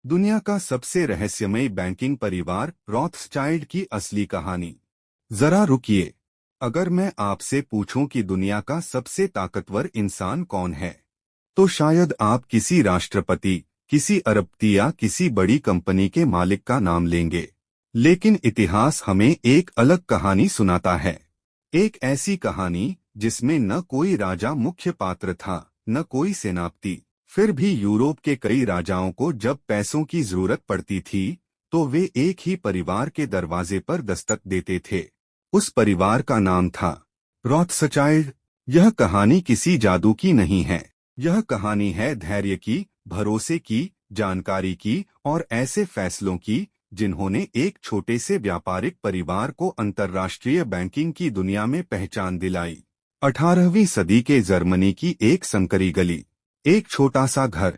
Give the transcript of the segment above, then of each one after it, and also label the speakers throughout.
Speaker 1: दुनिया का सबसे रहस्यमय बैंकिंग परिवार रॉथस्चाइल्ड की असली कहानी। जरा रुकिए। अगर मैं आपसे पूछूं कि दुनिया का सबसे ताकतवर इंसान कौन है, तो शायद आप किसी राष्ट्रपति, किसी अरबपति या किसी बड़ी कंपनी के मालिक का नाम लेंगे। लेकिन इतिहास हमें एक अलग कहानी सुनाता है। एक ऐसी कहानी जिसमें न कोई राजा मुख्य पात्र था, न कोई सेनापति। फिर भी यूरोप के कई राजाओं को जब पैसों की जरूरत पड़ती थी, तो वे एक ही परिवार के दरवाजे पर दस्तक देते थे। उस परिवार का नाम था रॉथस्चाइल्ड। यह कहानी किसी जादू की नहीं है। यह कहानी है धैर्य की, भरोसे की, जानकारी की और ऐसे फैसलों की जिन्होंने एक छोटे से व्यापारिक परिवार को अंतर्राष्ट्रीय बैंकिंग की दुनिया में पहचान दिलाई। 18वीं सदी के जर्मनी की एक संकरी गली, एक छोटा सा घर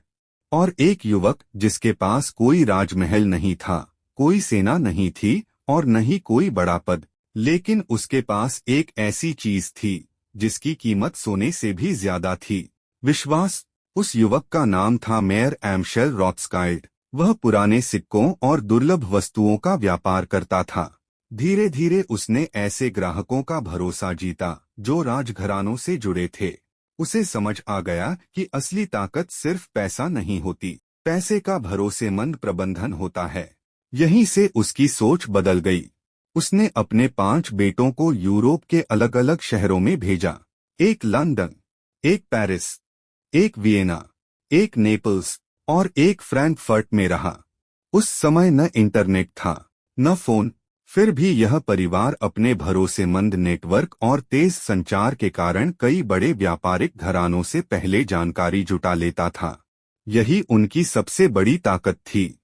Speaker 1: और एक युवक जिसके पास कोई राजमहल नहीं था, कोई सेना नहीं थी और न ही कोई बड़ा पद। लेकिन उसके पास एक ऐसी चीज थी जिसकी कीमत सोने से भी ज्यादा थी, विश्वास। उस युवक का नाम था मेयर एमशेल रॉथस्चाइल्ड। वह पुराने सिक्कों और दुर्लभ वस्तुओं का व्यापार करता था। धीरे धीरे उसने ऐसे ग्राहकों का भरोसा जीता जो राजघरानों से जुड़े थे। उसे समझ आ गया कि असली ताकत सिर्फ पैसा नहीं होती, पैसे का भरोसेमंद प्रबंधन होता है। यहीं से उसकी सोच बदल गई। उसने अपने 5 बेटों को यूरोप के अलग अलग शहरों में भेजा। एक लंदन, एक पेरिस, एक वियना, एक नेपल्स और एक फ्रैंकफर्ट में रहा। उस समय न इंटरनेट था, न फोन। फिर भी यह परिवार अपने भरोसेमंद नेटवर्क और तेज संचार के कारण कई बड़े व्यापारिक घरानों से पहले जानकारी जुटा लेता था। यही उनकी सबसे बड़ी ताकत थी।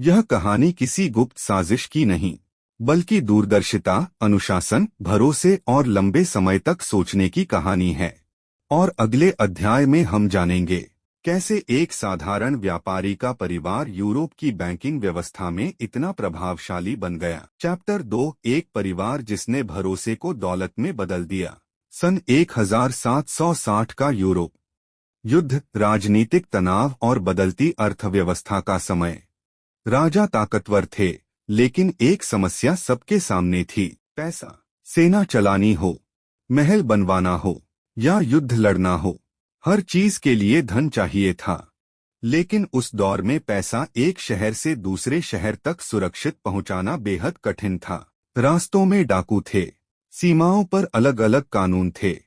Speaker 1: यह कहानी किसी गुप्त साजिश की नहीं, बल्कि दूरदर्शिता, अनुशासन, भरोसे और लंबे समय तक सोचने की कहानी है। और अगले अध्याय में हम जानेंगे कैसे एक साधारण व्यापारी का परिवार यूरोप की बैंकिंग व्यवस्था में इतना प्रभावशाली बन गया। चैप्टर 2, एक परिवार जिसने भरोसे को दौलत में बदल दिया। सन 1760 का यूरोप। युद्ध, राजनीतिक तनाव और बदलती अर्थव्यवस्था का समय। राजा ताकतवर थे, लेकिन एक समस्या सबके सामने थी, पैसा। सेना चलानी हो, महल बनवाना हो या युद्ध लड़ना हो, हर चीज के लिए धन चाहिए था। लेकिन उस दौर में पैसा एक शहर से दूसरे शहर तक सुरक्षित पहुंचाना बेहद कठिन था। रास्तों में डाकू थे, सीमाओं पर अलग अलग कानून थे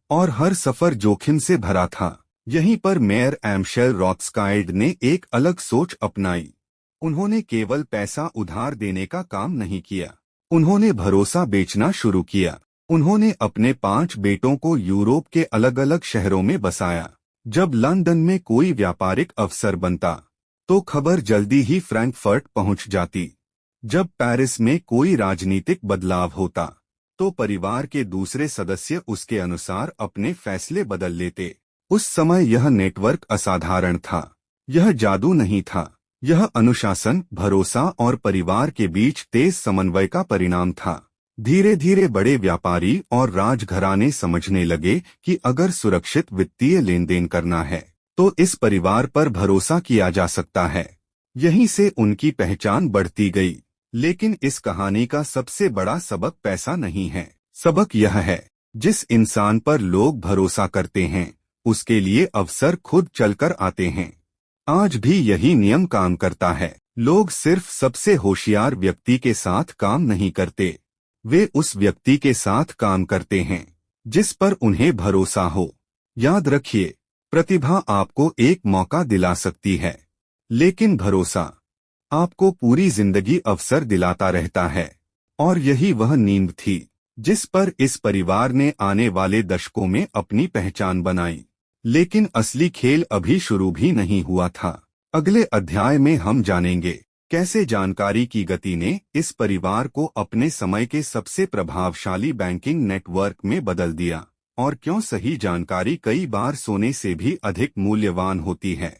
Speaker 1: और हर सफर जोखिम से भरा था। यहीं पर मेयर एमशेल रॉथस्चाइल्ड ने एक अलग सोच अपनाई। उन्होंने केवल पैसा उधार देने का काम नहीं किया, उन्होंने भरोसा बेचना शुरू किया। उन्होंने अपने 5 बेटों को यूरोप के अलग अलग शहरों में बसाया। जब लंदन में कोई व्यापारिक अवसर बनता, तो खबर जल्दी ही फ्रैंकफर्ट पहुंच जाती। जब पेरिस में कोई राजनीतिक बदलाव होता, तो परिवार के दूसरे सदस्य उसके अनुसार अपने फैसले बदल लेते। उस समय यह नेटवर्क असाधारण था। यह जादू नहीं था, यह अनुशासन, भरोसा और परिवार के बीच तेज समन्वय का परिणाम था। धीरे धीरे बड़े व्यापारी और राजघराने समझने लगे कि अगर सुरक्षित वित्तीय लेन देन करना है, तो इस परिवार पर भरोसा किया जा सकता है। यहीं से उनकी पहचान बढ़ती गई। लेकिन इस कहानी का सबसे बड़ा सबक पैसा नहीं है। सबक यह है, जिस इंसान पर लोग भरोसा करते हैं, उसके लिए अवसर खुद चलकर आते हैं। आज भी यही नियम काम करता है। लोग सिर्फ सबसे होशियार व्यक्ति के साथ काम नहीं करते, वे उस व्यक्ति के साथ काम करते हैं जिस पर उन्हें भरोसा हो। याद रखिए, प्रतिभा आपको एक मौका दिला सकती है, लेकिन भरोसा आपको पूरी जिंदगी अवसर दिलाता रहता है। और यही वह नींव थी जिस पर इस परिवार ने आने वाले दशकों में अपनी पहचान बनाई। लेकिन असली खेल अभी शुरू भी नहीं हुआ था। अगले अध्याय में हम जानेंगे कैसे जानकारी की गति ने इस परिवार को अपने समय के सबसे प्रभावशाली बैंकिंग नेटवर्क में बदल दिया, और क्यों सही जानकारी कई बार सोने से भी अधिक मूल्यवान होती है।